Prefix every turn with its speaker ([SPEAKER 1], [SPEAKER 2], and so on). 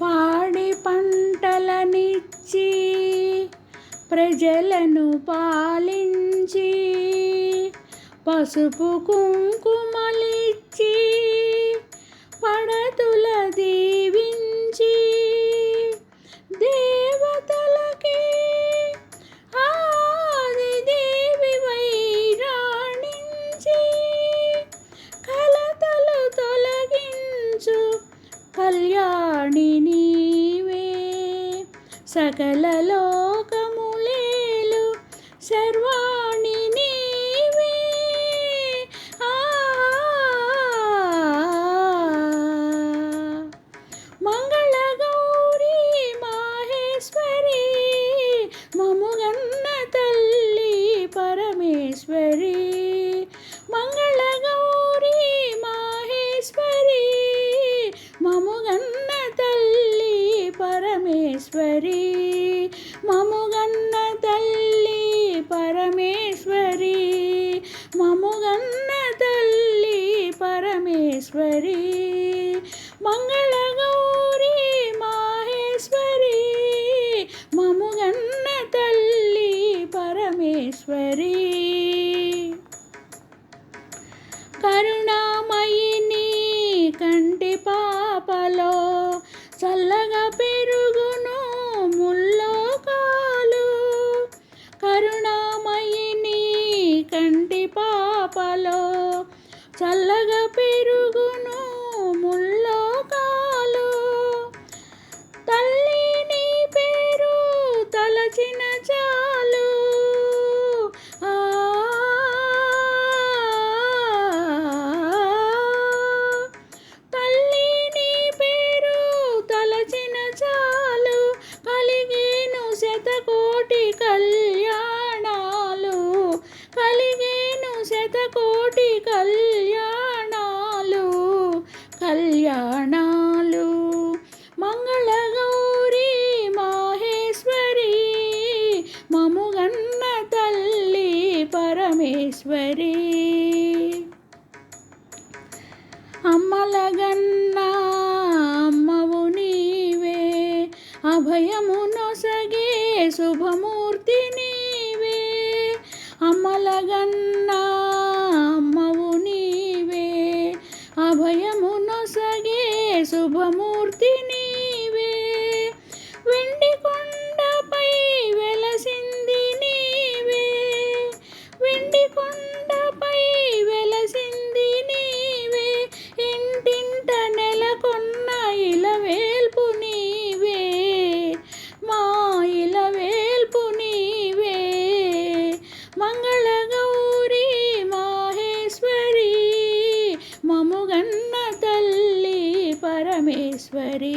[SPEAKER 1] పాడి పంటలనిచ్చి ప్రజలను పాలించి పసుపు కుంకుమలిచ్చి పడతుల దీవించి దేవతలకి ఆది దేవివై రాణించి కలతలు తొలగించు కళ్యాణి నీవే సకల లోకములేలు సర్వాణి నీవే మంగళ గౌరీ మాహేశ్వరి మముగన్న తల్లి పరమేశ్వరి మంగళ గౌరీ మాహేశ్వరి మముగన్న తల్లి పరమేశ్వరి మముగన్న తల్లి పరమేశ్వరి మముగన్న తల్లి పరమేశ్వరి మంగళ గౌరీ మాహేశ్వరి మముగన్న తల్లి పరమేశ్వరి కరుణామయిని కంటి పాపలో చల్లగా పెరుగును ముల్లోకాలు కరుణామయిని కంటి పాపలో చల్లగా పెరుగును ముల్లోకాలు తల్లి నీ పేరు తలచిన చాలు తల్లి నీ పేరు తలచిన చాలు కలిగేను శతకోటి కళ్యాణాలు కలిగేను శతకోటి కళ్యాణాలు కళ్యాణాలు మంగళ గౌరీ మాహేశ్వరి మముగన్న తల్లి పరమేశ్వరి అమ్మలగన్న అమ్మవు నీవే అభయము నొసగే శుభమూర్తి నీవే అమ్మలగన్న అమ్మవు నీవే అభయము నొసగే శుభమూర్తి నీవే వెండి కొండపై వెలసింది నీవే వెండి కొండపై వెలసింది నీవే ఇంటింట నెలకొన్న ఇలవేల్పు నీవే మా ఇలవేల్పు నీవే మంగళ గౌరీ మాహేశ్వరి మముగన్న తల్లి పరమేశ్వరి